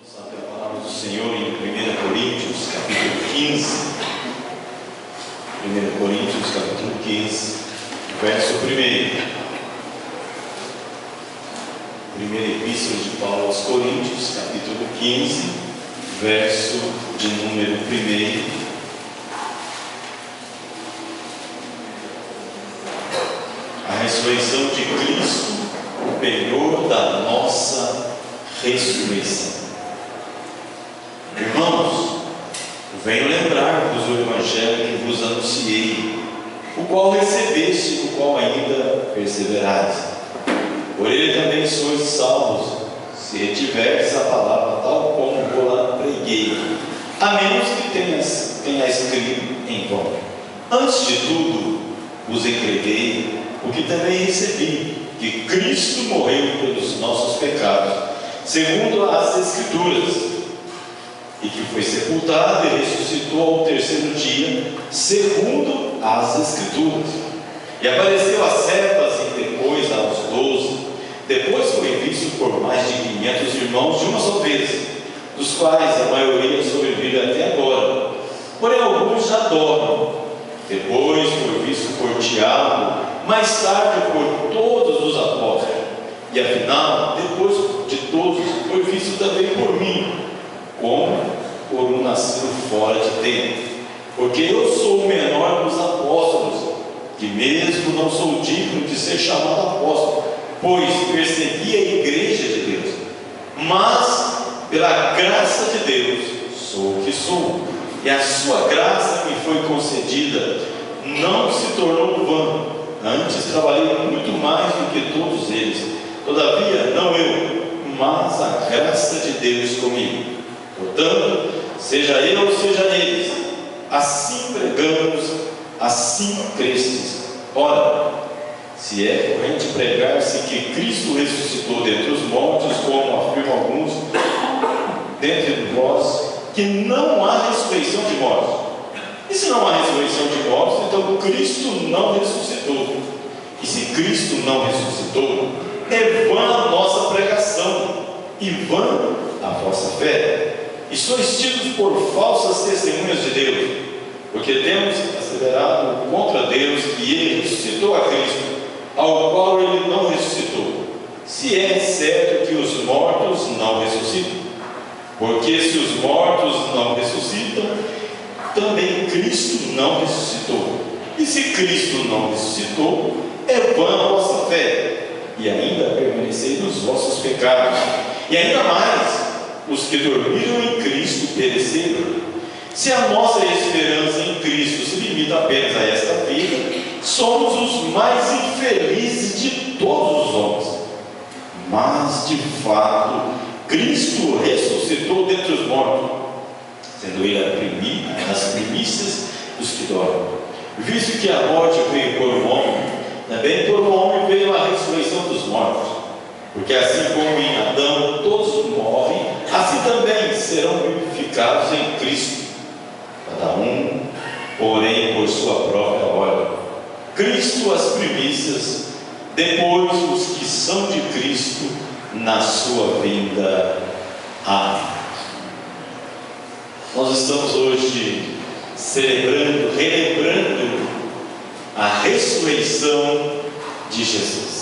Vamos abrir a palavra do Senhor em 1 Coríntios, capítulo 15. 1 Coríntios, capítulo 15, verso 1. Primeira epístola de Paulo aos Coríntios, capítulo 15, verso de número 1. A ressurreição de Cristo, o penhor da nossa ressurreição. Irmãos, venho lembrar-vos do Evangelho que vos anunciei, o qual recebeste, no qual ainda perseverais. Por ele também sois salvos, se retiverdes a palavra tal como vou-la preguei, a menos que tenhais crido em vão. Antes de tudo, vos entreguei o que também recebi, que Cristo morreu pelos nossos pecados, segundo as Escrituras, e que foi sepultado e ressuscitou ao terceiro dia, segundo as Escrituras, e apareceu a Cefas e depois aos 12. Depois foi visto por mais de 500 irmãos de uma só vez, dos quais a maioria sobrevive até agora, porém alguns já dormem. Depois foi visto por Tiago, mais tarde por todos os apóstolos, e afinal, depois de todos, foi visto também por mim, como por um nascido fora de tempo, porque eu sou o menor dos apóstolos, que mesmo não sou digno de ser chamado apóstolo, pois persegui a igreja de Deus, mas pela graça de Deus sou o que sou, e a sua graça me foi concedida, não se tornou vã. Antes trabalhei muito mais do que todos eles, todavia não eu, mas a graça de Deus comigo. Portanto, seja eu, seja eles, assim pregamos, assim crestes. Ora, se é corrente pregar-se que Cristo ressuscitou dentre os mortos, como afirmam alguns dentre vós, que não há ressurreição de mortos. E se não há ressurreição de mortos, então Cristo não ressuscitou. E se Cristo não ressuscitou, é vã a nossa pregação, e vã a vossa fé. E sois tidos por falsas testemunhas de Deus, porque temos asseverado contra Deus que Ele ressuscitou a Cristo, ao qual Ele não ressuscitou, se é certo que os mortos não ressuscitam. Porque se os mortos não ressuscitam, também Cristo não ressuscitou. E se Cristo não ressuscitou, é vã a vossa fé, e ainda permanecei nos vossos pecados. E ainda mais, os que dormiram em Cristo pereceram. Se a nossa esperança em Cristo se limita apenas a esta vida, somos os mais infelizes de todos os homens. Mas, de fato, Cristo ressuscitou dentre os mortos, sendo Ele as primícias dos que dormem. Visto que a morte veio por um homem, também por um homem veio a ressurreição dos mortos. Porque assim como em Adão todos morrem, assim também serão vivificados em Cristo, cada um, porém, por sua própria ordem. Cristo as primícias, depois os que são de Cristo na sua vinda. Amém. Nós estamos hoje relembrando a ressurreição de Jesus.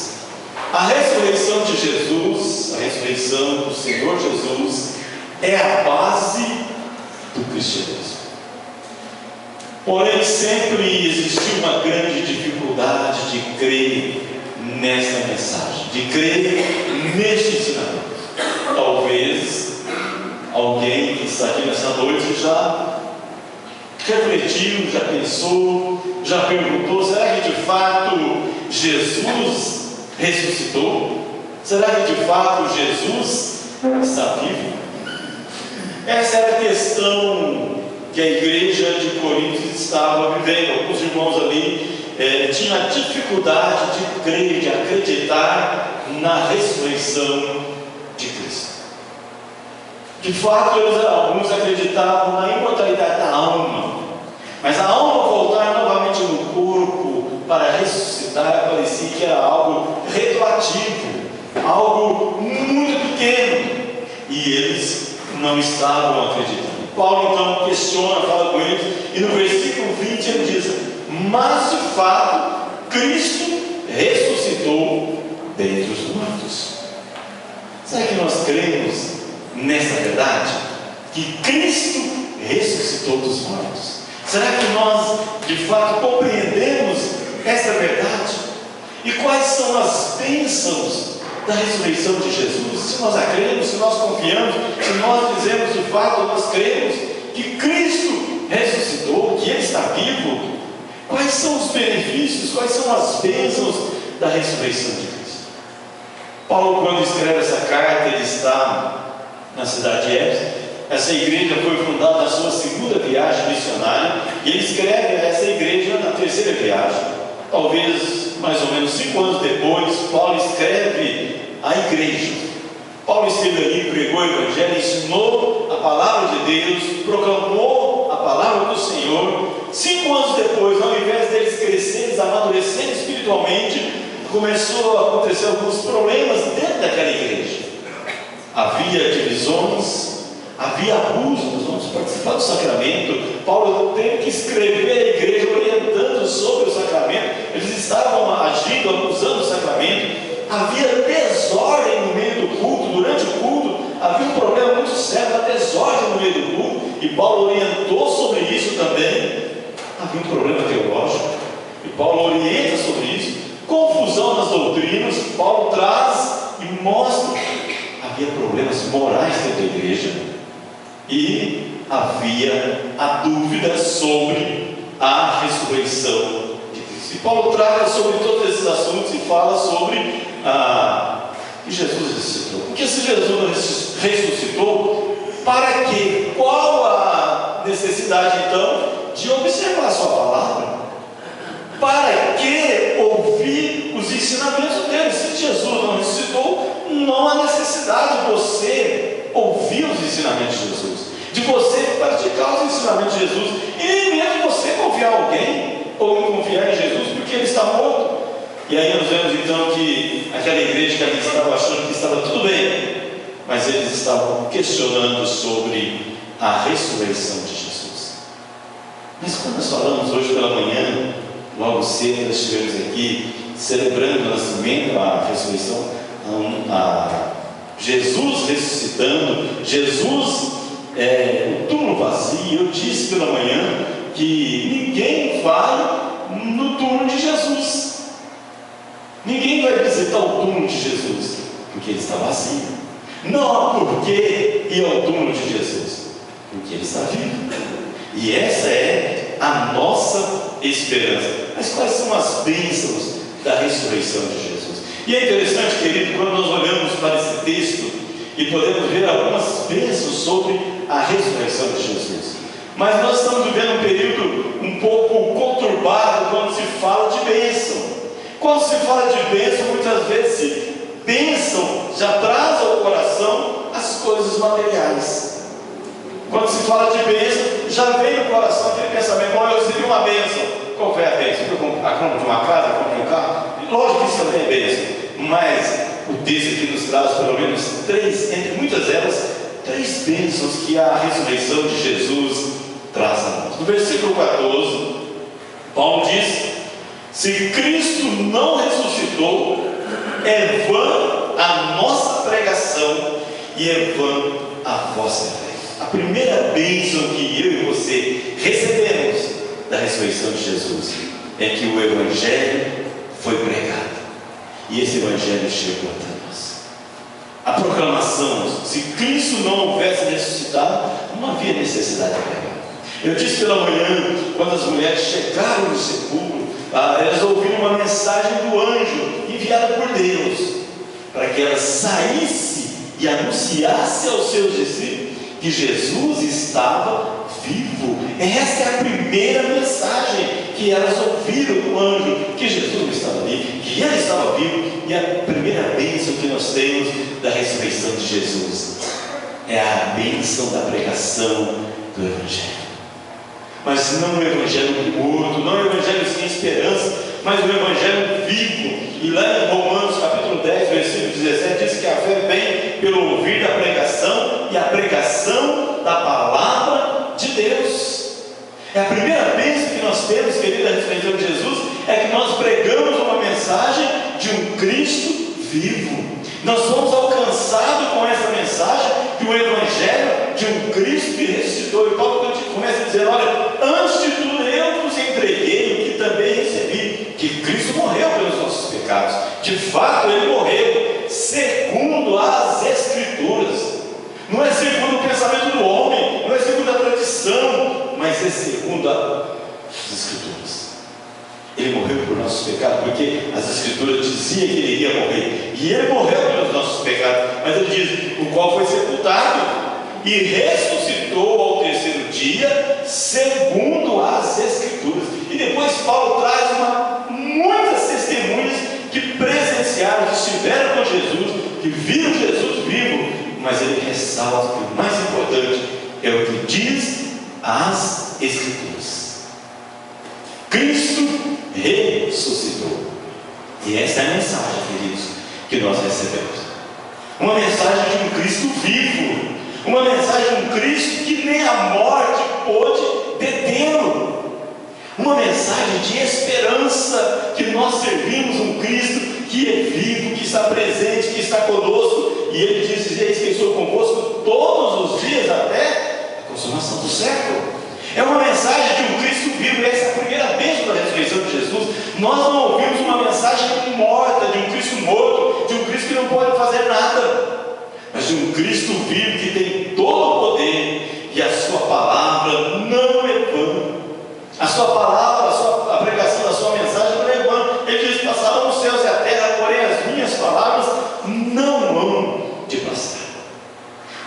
A ressurreição de Jesus, a ressurreição do Senhor Jesus, é a base do cristianismo. Porém, sempre existiu uma grande dificuldade de crer nesta mensagem, de crer neste ensinamento. Talvez alguém que está aqui nessa noite já refletiu, já pensou, já perguntou: será que de fato Jesus ressuscitou? Será que de fato Jesus está vivo? Essa era a questão que a igreja de Corinto estava vivendo. Alguns irmãos ali tinham a dificuldade de crer, de acreditar na ressurreição de Cristo. De fato, alguns acreditavam na imortalidade da alma, mas a alma voltar novamente no corpo para ressuscitar parecia que era algo retroativo, algo muito pequeno, e eles não estavam acreditando. Paulo então questiona, fala com eles, e no versículo 20 ele diz: mas de fato Cristo ressuscitou dentre os mortos. Será que nós cremos nessa verdade? Que Cristo ressuscitou dos mortos? Será que nós de fato compreendemos essa verdade? E quais são as bênçãos da ressurreição de Jesus? Se nós a cremos, se nós confiamos, se nós dizemos de fato, nós cremos que Cristo ressuscitou, que Ele está vivo, quais são os benefícios, quais são as bênçãos da ressurreição de Cristo? Paulo, quando escreve essa carta, ele está na cidade de Éfeso. Essa igreja foi fundada na sua segunda viagem missionária, e ele escreve essa igreja na terceira viagem. Talvez mais ou menos 5 anos depois, Paulo escreve a igreja. Paulo esteve ali, pregou o Evangelho, ensinou a palavra de Deus, proclamou a palavra do Senhor. 5 anos depois, ao invés deles crescerem, amadurecerem espiritualmente, começou a acontecer alguns problemas dentro daquela igreja. Havia divisões, havia abusos. Vamos participar do sacramento. Paulo teve que escrever a igreja orientando sobre o sacramento. Eles estavam agindo, abusando do sacramento. Havia desordem no meio do culto. Durante o culto havia um problema muito sério da desordem no meio do culto, e Paulo orientou sobre isso também. Havia um problema teológico, e Paulo orienta sobre isso. Confusão nas doutrinas, Paulo traz e mostra. Havia problemas morais dentro da igreja, e havia a dúvida sobre a ressurreição de Cristo. E Paulo trata sobre todos esses assuntos e fala sobre que Jesus ressuscitou. Porque se Jesus não ressuscitou, para quê? Qual a necessidade então de observar a sua palavra? Para que ouvir os ensinamentos dele? Se Jesus não ressuscitou, não há necessidade de você ouvir os ensinamentos de Jesus, de você praticar os ensinamentos de Jesus, e nem mesmo de você confiar em alguém, ou não confiar em Jesus, porque ele está morto. E aí nós vemos então que aquela igreja que ali estava achando que estava tudo bem, mas eles estavam questionando sobre a ressurreição de Jesus. Mas quando nós falamos hoje pela manhã, logo cedo nós estivemos aqui celebrando o nascimento, a ressurreição, Jesus ressuscitando, Jesus, o túmulo vazio. Eu disse pela manhã que ninguém vai no túmulo de Jesus. Ninguém vai visitar o túmulo de Jesus, porque ele está vazio. Não há porquê ir ao túmulo de Jesus, porque ele está vivo. E essa é a nossa esperança. Mas quais são as bênçãos da ressurreição de Jesus? E é interessante, querido, quando nós olhamos para esse texto e podemos ver algumas bênçãos sobre a ressurreição de Jesus. Mas nós estamos vivendo um período um pouco conturbado quando se fala de bênção. Quando se fala de bênção, muitas vezes bênção já traz ao coração as coisas materiais. Quando se fala de bênção, já vem no coração aquele pensamento: bom, eu recebi uma bênção. Qual foi a bênção? A compra de uma casa, a compra de um carro? Lógico que isso também é bênção, mas o texto aqui nos traz pelo menos 3, entre muitas delas, 3 bênçãos que a ressurreição de Jesus traz a nós. No versículo 14, Paulo diz: se Cristo não ressuscitou, é vã a nossa pregação e é vã a vossa fé. A primeira bênção que eu e você recebemos da ressurreição de Jesus é que o Evangelho foi pregado, e esse Evangelho chegou até nós. A proclamação: se Cristo não houvesse ressuscitado, não havia necessidade de pregar. Eu disse pela manhã, quando as mulheres chegaram no sepulcro, elas ouviram uma mensagem do anjo enviada por Deus, para que elas saíssem e anunciassem aos seus discípulos que Jesus estava vivo. Essa é a primeira mensagem que elas ouviram do anjo, que Jesus não estava ali, que ele estava vivo. E a primeira bênção que nós temos da ressurreição de Jesus é a bênção da pregação do Evangelho. Mas não o Evangelho morto, não o Evangelho sem esperança, mas o Evangelho vivo. E lá em Romanos capítulo capítulo 10, versículo 17, diz que a fé vem pelo ouvir da pregação e a pregação da palavra de Deus. É a primeira bênção que nós temos, querida, a respeito de Jesus, é que nós pregamos uma mensagem de um Cristo vivo. Nós somos alcançados com essa mensagem de um Evangelho de um Cristo que ressuscitou. E Paulo começa a dizer: olha, antes de tudo eu vos entreguei o que também recebi, que Cristo morreu pelos nossos pecados. De fato, Ele morreu segundo as Escrituras. Não é segundo o pensamento do homem, não é segundo a tradição, mas é segundo as Escrituras. Ele morreu por nossos pecados, porque as Escrituras diziam que Ele iria morrer, e Ele morreu pelos nossos pecados. Mas Ele diz: o qual foi sepultado e ressuscitou ao terceiro dia, segundo as Escrituras. E depois Paulo traz muitas testemunhas que presenciaram, que estiveram com Jesus, que viram Jesus vivo. Mas ele ressalta que o mais importante é o que diz as Escrituras: Cristo ressuscitou. E essa é a mensagem, queridos, que nós recebemos. Uma mensagem de um Cristo vivo, uma mensagem de um Cristo que nem a morte pôde detê-lo, uma mensagem de esperança, que nós servimos um Cristo que é vivo, que está presente, que está conosco. E Ele diz: eis que estou convosco todos os dias até a consumação do século. É uma mensagem de um Cristo vivo. E essa é a primeira bênção da ressurreição de Jesus. Nós não ouvimos uma mensagem morta, de um Cristo morto, de um Cristo que não pode fazer nada, mas de um Cristo vivo que tem todo o poder, e a sua palavra não é vã. A sua palavra, a pregação da sua mensagem não é vã. Ele diz: passarão os céus e a terra, porém as minhas palavras não hão de passar.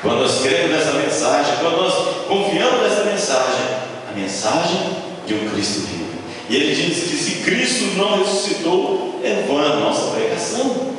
Quando nós cremos nessa mensagem, quando nós confiamos nessa mensagem, a mensagem de um Cristo vivo. E ele diz que se Cristo não ressuscitou, é vã a nossa pregação.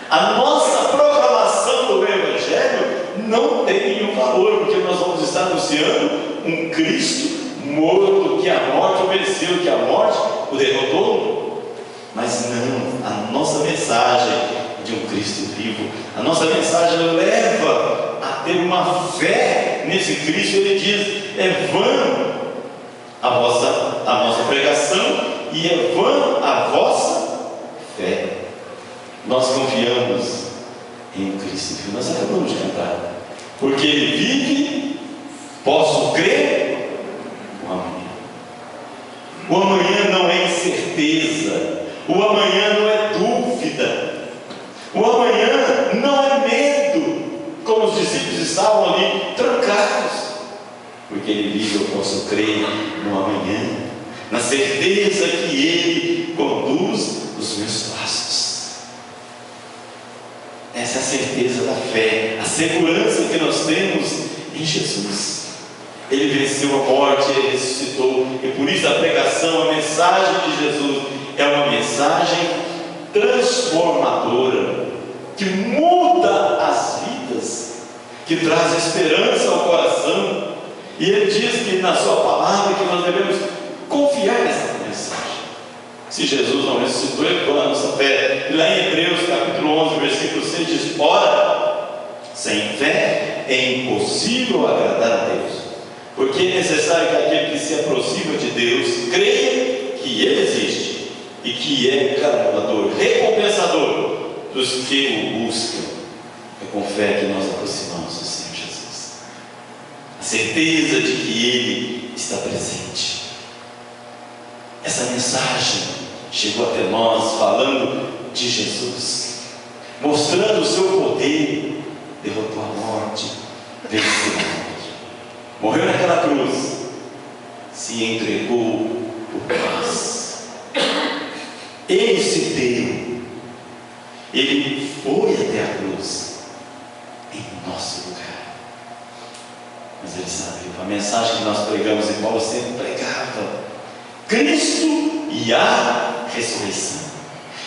A nossa proclamação do Evangelho não tem nenhum valor, porque nós vamos estar anunciando um Cristo morto, que a morte obedeceu, que a morte o derrotou. Mas não, a nossa mensagem de um Cristo vivo, a nossa mensagem leva a ter uma fé nesse Cristo. Ele diz: é vã a nossa pregação e é vã a vossa fé. Nós confiamos em um Cristo vivo. Nós acabamos de cantar: porque Ele vive, posso crer no amanhã. O amanhã não é incerteza, o amanhã não é dúvida, o amanhã não é medo, como os discípulos estavam ali trancados. Porque Ele vive, eu posso crer no amanhã, na certeza que Ele conduz os meus passos. Essa é a certeza da fé, a segurança que nós temos em Jesus. Ele venceu a morte, Ele ressuscitou, e por isso a pregação, a mensagem de Jesus é uma mensagem transformadora, que muda as vidas, que traz esperança ao coração. E Ele diz que na sua palavra que nós devemos confiar nessa mensagem. Se Jesus não ressuscitou, é a nossa fé. E lá em Hebreus capítulo 11, versículo 6 diz: ora, sem fé é impossível agradar a Deus, porque é necessário que aquele que se aproxima de Deus creia que Ele existe e que é galardoador, recompensador dos que o buscam. É com fé que nós aproximamos do Senhor Jesus, a certeza de que Ele está presente. Essa mensagem chegou até nós falando de Jesus, mostrando o seu poder. Derrotou a morte, venceu a morte, morreu naquela cruz, se entregou por nós. Ele se deu, Ele foi até a cruz em nosso lugar. Mas Ele sabe, a mensagem que nós pregamos, e Paulo sempre pregava: Cristo e a ressurreição.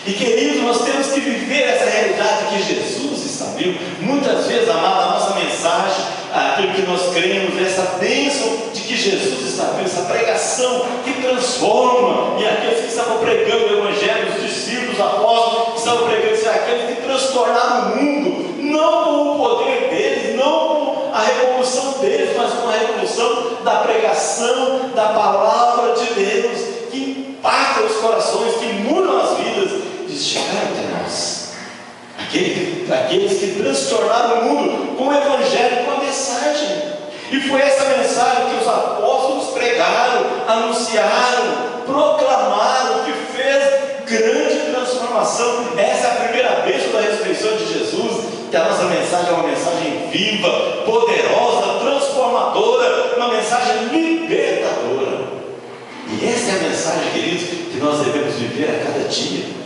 E queridos, nós temos que viver essa realidade que Jesus está vivo. Muitas vezes, amado, a nossa mensagem, aquilo que nós cremos, essa bênção de que Jesus está vivo, essa pregação que transforma. E aqueles que estavam pregando o Evangelho, os discípulos, os apóstolos, que estavam pregando, são aqueles que transformam transformar o mundo, não com o poder deles, não com a revolução deles, mas com a revolução da pregação da palavra de Deus, que impacta os corações, que mudam as vidas, de chegar até nós. Aqueles que transformaram o mundo com o Evangelho, com a mensagem. E foi essa mensagem que os apóstolos pregaram, anunciaram, proclamaram, que fez grande transformação. Essa é a primeira bênção da ressurreição de Jesus, que a nossa mensagem é uma mensagem viva, poderosa, transformadora, uma mensagem libertadora. E essa é a mensagem, queridos, que nós devemos viver a cada dia.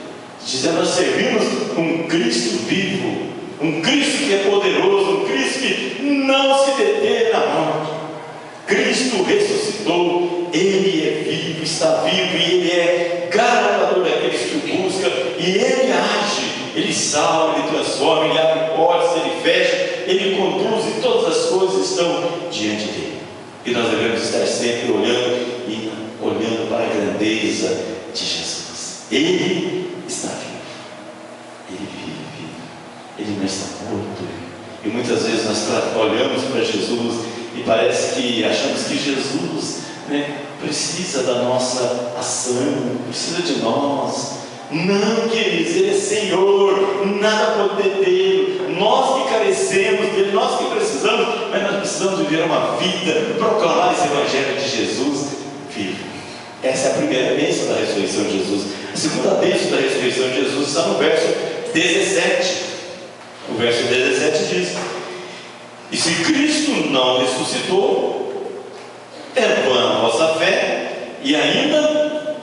Dizendo, nós servimos um Cristo vivo, um Cristo que é poderoso, um Cristo que não se deteve na morte. Cristo ressuscitou, Ele é vivo, está vivo, e Ele é galardoador daqueles que o buscam, e Ele age, Ele salva, Ele transforma, Ele abre portas, Ele fecha, Ele conduz, e todas as coisas estão diante dEle. E nós devemos estar sempre olhando para a grandeza de Jesus. Ele está vivo, Ele vive, Ele não está morto. E muitas vezes nós olhamos para Jesus e parece que achamos que Jesus, precisa da nossa ação, precisa de nós. Não, queridos, Ele é Senhor, nada pode detê-lo. Nós que carecemos dEle, nós que precisamos, mas nós precisamos viver uma vida, proclamar esse Evangelho de Jesus vivo. Essa é a primeira bênção da ressurreição de Jesus. A segunda bênção da ressurreição de Jesus está no verso 17. O verso 17 diz: e se Cristo não ressuscitou, é vã a vossa fé, e ainda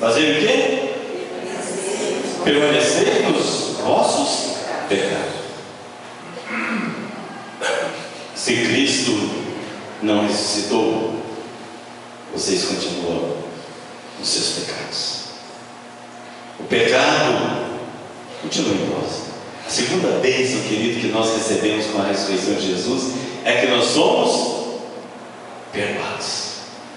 fazer o quê? Permanecer nos vossos pecados. Se Cristo não ressuscitou, vocês continuam nos seus pecados. O pecado continua em vós. A segunda bênção, querido, que nós recebemos com a ressurreição de Jesus é que nós somos perdoados.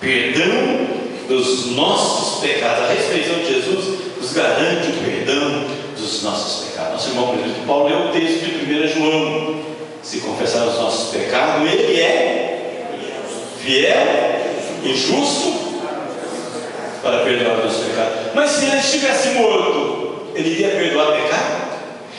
Perdão dos nossos pecados. A ressurreição de Jesus nos garante o perdão dos nossos pecados. Nosso irmão, por exemplo, Paulo leu o texto de 1 João: se confessar os nossos pecados, Ele é fiel e justo para perdoar os nossos pecados. Mas se Ele estivesse morto, Ele iria perdoar o pecado?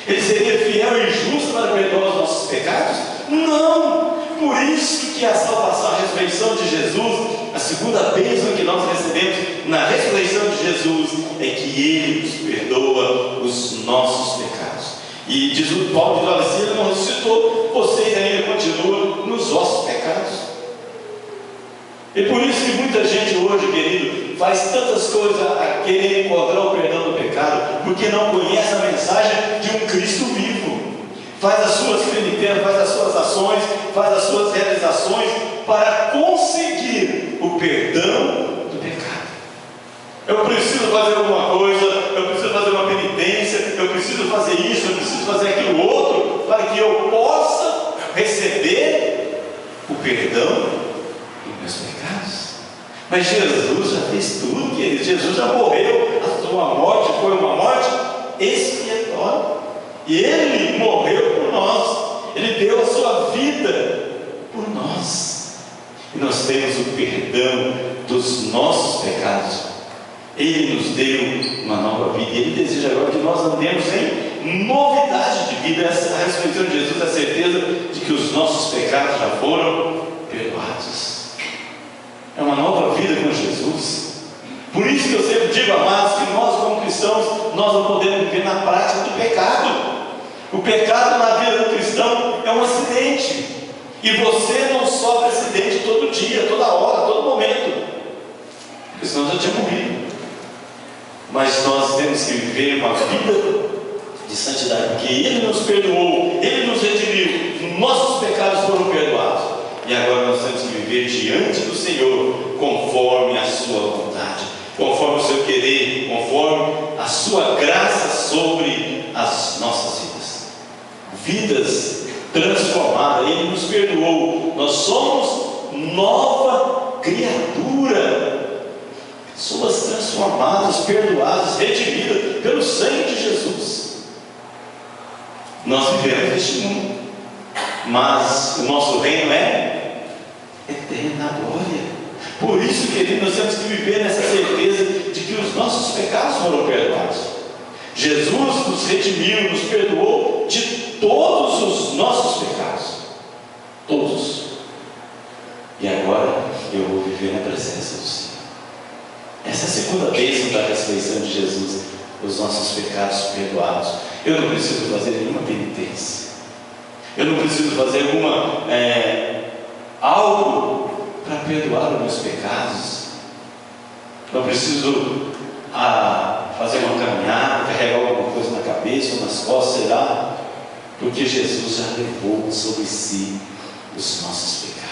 Ele seria fiel e justo para perdoar os nossos pecados? Não! Por isso que a salvação, a ressurreição de Jesus, a segunda bênção que nós recebemos na ressurreição de Jesus, é que Ele nos perdoa os nossos pecados. E diz o Paulo, diz: olha, se Ele não ressuscitou, vocês ainda continuam nos vossos pecados. E por isso que muita gente hoje, querido, faz tantas coisas a querer encontrar o perdão do pecado, porque não conhece a mensagem de um Cristo vivo. Faz as suas penitências, faz as suas ações, faz as suas realizações para conseguir o perdão do pecado. Eu preciso fazer alguma coisa, eu preciso fazer uma penitência, eu preciso fazer isso, eu preciso fazer aquilo outro, para que eu possa receber o perdão dos meus pecados. Mas Jesus já fez tudo, querido. Jesus já morreu. A sua morte foi uma morte expiatória. E Ele morreu por nós. Ele deu a sua vida por nós. E nós temos o perdão dos nossos pecados. Ele nos deu uma nova vida. E Ele deseja agora que nós andemos em novidade de vida. Essa a ressurreição de Jesus é a certeza de que os nossos pecados já foram perdoados. É uma nova vida com Jesus. Por isso que eu sempre digo, amados, que nós como cristãos, nós não podemos viver na prática do pecado. O pecado na vida do cristão é um acidente. E você não sofre acidente todo dia, toda hora, todo momento, porque senão já tinha morrido. Mas nós temos que viver uma vida de santidade, porque Ele nos perdoou, Ele nos redimiu, nossos pecados foram perdoados. E agora nós temos que viver diante do Senhor conforme a sua vontade, conforme o seu querer, conforme a sua graça sobre as nossas vidas. Vidas transformadas. Ele nos perdoou. Nós somos nova criatura. Pessoas transformadas, perdoadas, redimidas pelo sangue de Jesus. Nós vivemos neste mundo, mas o nosso reino é eterno na glória. Por isso, querido, nós temos que viver nessa certeza de que os nossos pecados foram perdoados. Jesus nos redimiu, nos perdoou de todos os nossos pecados. Todos. E agora eu vou viver na presença do Senhor. Essa é a segunda bênção da ressurreição de Jesus, os nossos pecados perdoados. Eu não preciso fazer nenhuma penitência. Eu não preciso fazer algo para perdoar os meus pecados. Não preciso fazer uma caminhada, carregar alguma coisa na cabeça ou nas costas, será? Porque Jesus já levou sobre si os nossos pecados.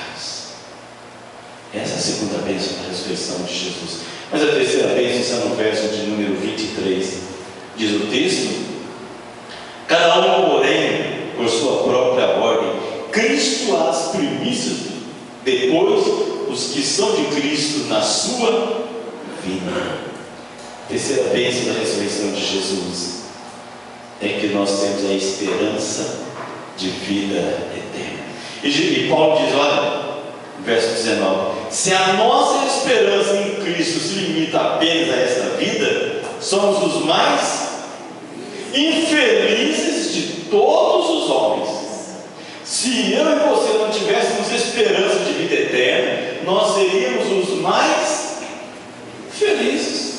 Essa é a segunda bênção da ressurreição de Jesus. Mas a terceira bênção está no verso de número 23. Diz o texto: cada um, porém, por sua própria ordem, Cristo as primícias, depois os que são de Cristo na sua vinda. Terceira bênção da ressurreição de Jesus é que nós temos a esperança de vida eterna. E Paulo diz, olha, verso 19: se a nossa esperança em Cristo se limita apenas a esta vida, somos os mais infelizes de todos os homens. Se eu e você não tivéssemos esperança de vida eterna, nós seríamos os mais felizes.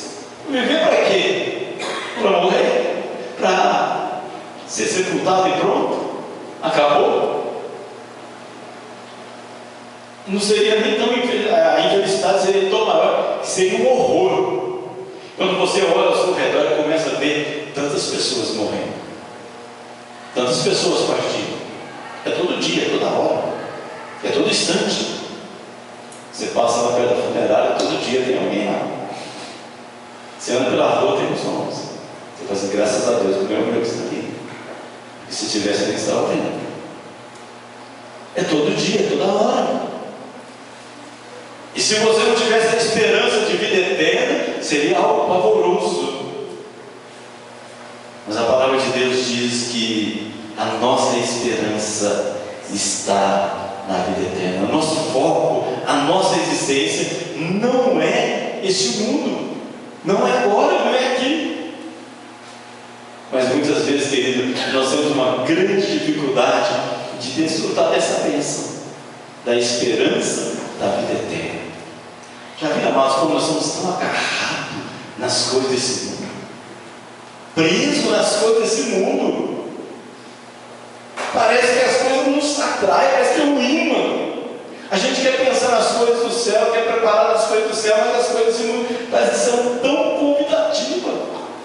Viver para quê? Para morrer? Para ser sepultado e pronto? Acabou? Não seria nem tão infeliz, a infelicidade seria tão maior, seria um horror. Quando você olha ao seu redor e começa a ver tantas pessoas morrendo, tantas pessoas partindo, é todo dia, é toda hora, é todo instante. Você passa na perto da funerária, todo dia tem alguém lá. Você anda pela rua, tem os nomes. Você fala assim, graças a Deus, o meu que está aqui. E se tivesse, ele estava vendo. É todo dia, é toda hora. E se você não tivesse a esperança de vida eterna, seria algo pavoroso. Mas a palavra de Deus diz que a nossa esperança está na vida eterna. O nosso foco, a nossa existência não é este mundo. Não é agora, não é aqui. Mas muitas vezes, querido, nós temos uma grande dificuldade de desfrutar dessa bênção, da esperança da vida eterna. Já viram, amados, como nós somos tão agarrados nas coisas desse mundo, presos nas coisas desse mundo. Parece que as coisas nos atraem, parece que é um imã. A gente quer pensar nas coisas do céu, quer preparar as coisas do céu, mas as coisas desse mundo parece que são tão convidativas.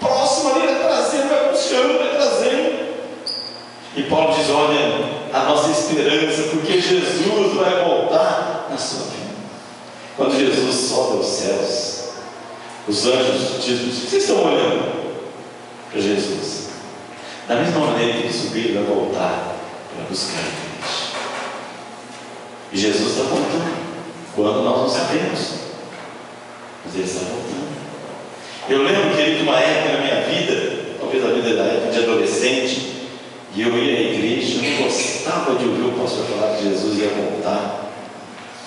Próximo ali vai trazendo, vai puxando, vai trazendo. E Paulo diz, olha, a nossa esperança, porque Jesus vai voltar na sua vida. Quando Jesus sobe aos céus, os anjos dizem, vocês estão olhando para Jesus? Da mesma maneira que ele subiu, ele vai voltar para buscar a igreja. E Jesus está voltando, quando nós não sabemos, mas ele está voltando. Eu lembro, querido, uma época na minha vida, talvez a vida da época de adolescente, e eu ia à igreja, eu não gostava de ouvir o pastor falar que Jesus ia voltar.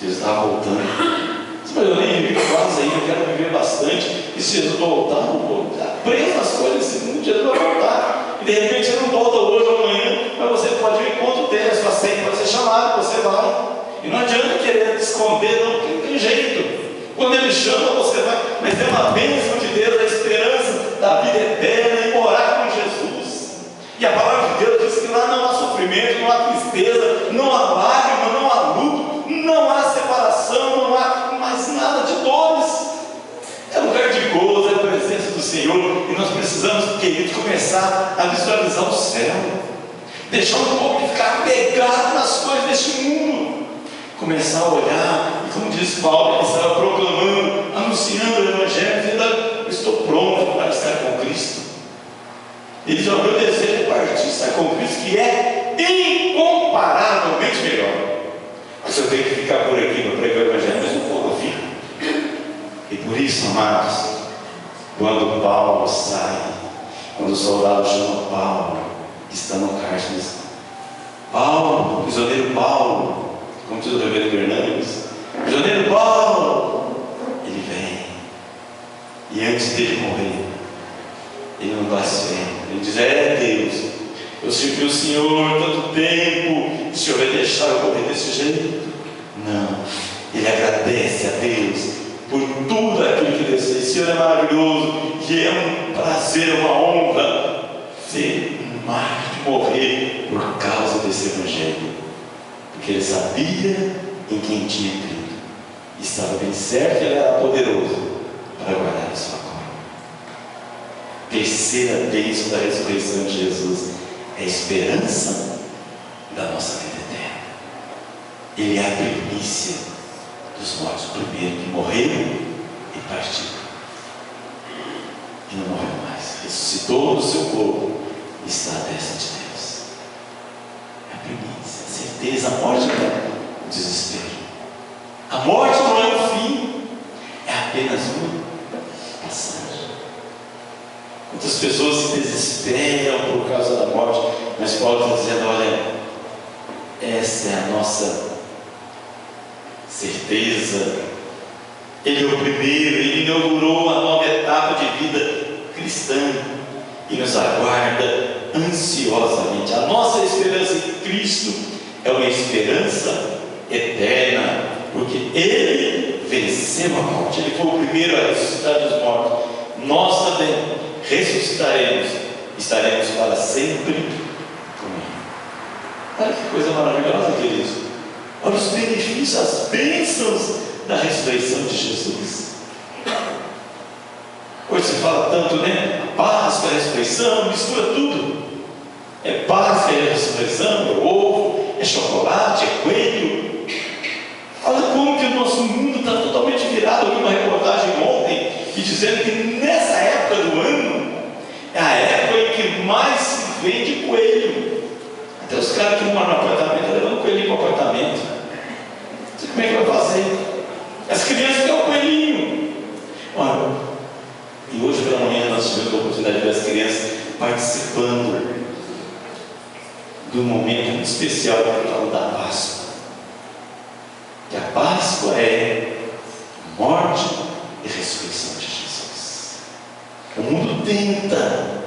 Jesus estava voltando. Mas eu nem vivo quase aí, eu quero viver bastante. E se Jesus voltar, eu vou estar preso nas coisas desse mundo, Jesus vai voltar. E de repente ele não volta hoje ou amanhã, mas você pode vir quanto tempo, a sua senha pode ser chamada, você vai. E não adianta querer esconder, não tem jeito. Quando ele chama, você vai. Mas tem uma bênção de Deus, a esperança da vida eterna e morar com Jesus. E a palavra de Deus diz que lá não há sofrimento, não há tristeza, não há lágrima, não há luto, não há separação, não há mais nada de dores. É lugar de gozo, é a presença do Senhor. E nós precisamos, queridos, começar a visualizar o céu. Deixar um pouco de ficar apegado nas coisas deste mundo. Começar a olhar, e como diz Paulo, ele estava proclamando, anunciando o Evangelho, dizendo, eu estou pronto para estar com Cristo. Ele diz, o meu desejo é partir, estar com Cristo, que é incomparavelmente melhor. Mas eu tenho que ficar por aqui para pregar o Evangelho, mas um pouco eu fico. E por isso, amados, quando Paulo sai, quando o soldado chama Paulo, está no cárcere. Paulo, prisioneiro Paulo, como diz o reverendo Hernandes, prisioneiro Paulo, ele vem, e antes dele morrer, ele não blasfema, ele diz: Deus, eu servi o Senhor tanto tempo, o Senhor vai deixar eu morrer desse jeito? Não, ele agradece a Deus por tudo aquilo que Deus fez. O Senhor é maravilhoso, e é um prazer, uma honra ser um mártir, morrer por causa desse Evangelho, porque ele sabia em quem tinha crido, e estava bem certo que ele era poderoso para guardar a sua glória. Terceira bênção da ressurreição de Jesus é a esperança da nossa vida eterna. Ele é a primícia dos mortos, o primeiro que morreu e partiu, e não morreu mais, ressuscitou no seu corpo e está à destra de Deus. É a primícia, a certeza. A morte não é o desespero, a morte não é o fim, é apenas uma passagem. Muitas pessoas se desesperam por causa da morte, mas Paulo está dizendo: olha, essa é a nossa certeza. Ele é o primeiro, ele inaugurou uma nova etapa de vida cristã e nos aguarda ansiosamente. A nossa esperança em Cristo é uma esperança eterna, porque ele venceu a morte, ele foi o primeiro a ressuscitar dos mortos. Nós também ressuscitaremos, estaremos para sempre com ele. Olha que coisa maravilhosa, queridos. Olha os benefícios, as bênçãos da ressurreição de Jesus. Hoje se fala tanto, né? A Páscoa, a ressurreição, mistura tudo. É Páscoa, é ressurreição, é ovo, é chocolate, é coelho. Olha como que o nosso mundo está totalmente virado. Eu vi uma reportagem ontem e dizendo que nessa época do ano é a época em que mais se vende coelho. Até os caras que moram no apartamento estão levando coelhinho para o apartamento. Não sei como é que vai fazer. As crianças querem o coelhinho. Olha, e hoje pela manhã nós tivemos a oportunidade de ver as crianças participando de um momento muito especial que é o da Páscoa. Que a Páscoa é morte e ressurreição de Jesus. O mundo tenta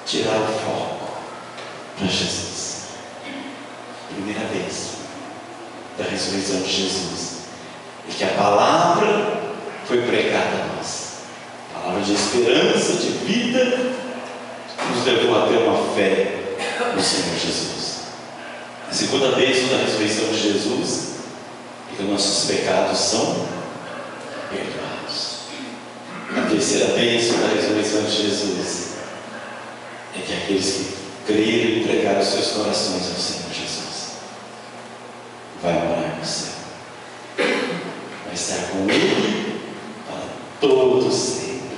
tirar o foco para Jesus. Primeira vez da ressurreição de Jesus é que a palavra foi pregada a nós, palavra de esperança, de vida, que nos levou a ter uma fé no Senhor Jesus. A segunda bênção da ressurreição de Jesus é que nossos pecados são perdoados. A terceira bênção da ressurreição de Jesus é que aqueles que creram e entregaram os seus corações ao Senhor Jesus vai morar no céu, vai estar com Ele para todo sempre,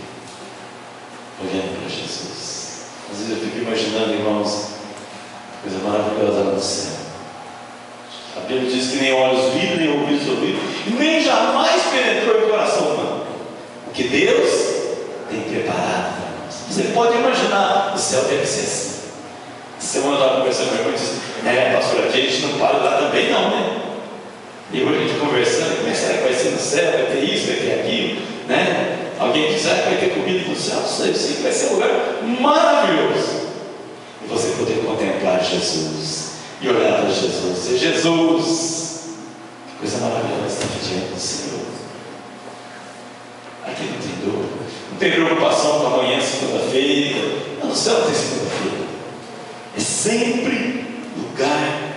olhando para Jesus. Às vezes eu fico imaginando, irmãos, coisa maravilhosa lá no céu. A Bíblia diz que nem olhos viram, nem ouvidos ouviram, e nem jamais penetrou em coração humano o que Deus tem preparado para nós. Você pode imaginar, o céu deve ser assim. Semana eu estava conversando com meu irmão e disse: pastor, aqui a gente não para lá também não, né? E hoje a gente conversando, como é que será que vai ser no céu? Vai ter isso, vai ter aquilo, né? Alguém diz: vai ter comida no céu? Eu sei que vai ser um lugar maravilhoso. E você poder contemplar Jesus e olhar para Jesus, dizer: Jesus, que coisa maravilhosa está diante do Senhor. Aqui não tem dor, não tem preocupação com amanhã, segunda-feira. No céu não tem segunda-feira. É sempre lugar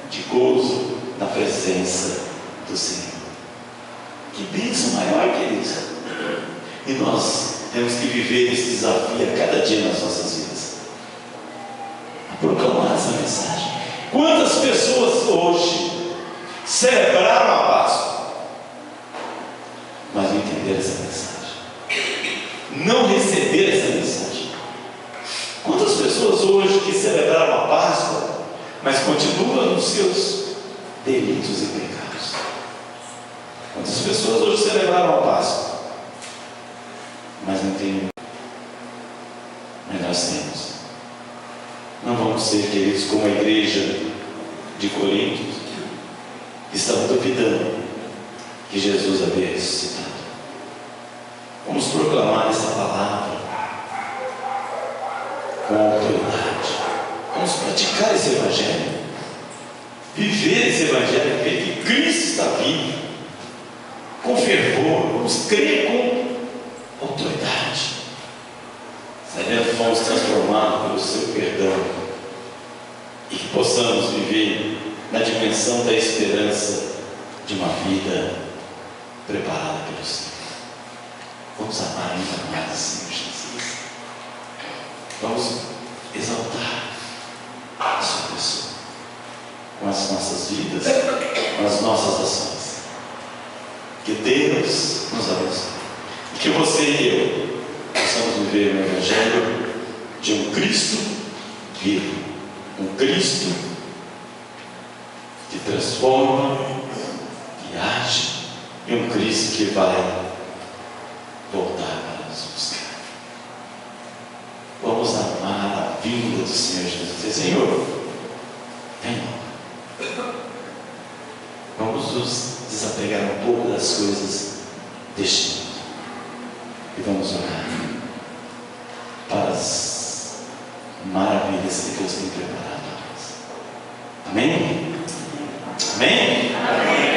de gozo na presença do Senhor. Que bênção maior, queridos. E nós temos que viver esse desafio a cada dia nas nossas vidas, a proclamar essa mensagem. Quantas pessoas hoje celebraram a Páscoa, mas não entenderam essa mensagem, não receberam essa mensagem? Quantas pessoas hoje que celebraram a Páscoa, mas continuam nos seus delitos e pecados? Quantas pessoas hoje celebraram a Páscoa, mas não têm? Mas nós temos Não vamos ser, queridos, como a igreja de Corinto, que estava duvidando que Jesus havia ressuscitado. Vamos proclamar essa palavra com autoridade. Vamos praticar esse evangelho, viver esse evangelho, ver que Cristo está vivo, com fervor. Vamos crer com autoridade, sabendo que fomos transformados pelo seu perdão e que possamos viver na dimensão da esperança de uma vida preparada pelo Senhor. Vamos amar ainda mais o Senhor Jesus. Vamos exaltar a sua pessoa com as nossas vidas, com as nossas ações. Que Deus nos abençoe. E que você e eu possamos viver o evangelho de um Cristo vivo, um Cristo que transforma, que age, e um Cristo que vai voltar para nos buscar. Vamos amar a vinda do Senhor Jesus. Dizer: Senhor, venha. Vamos nos desapegar um pouco das coisas deste mundo e vamos orar para as maravilhas que Deus tem preparado para nós. Amém? Amém? Amém.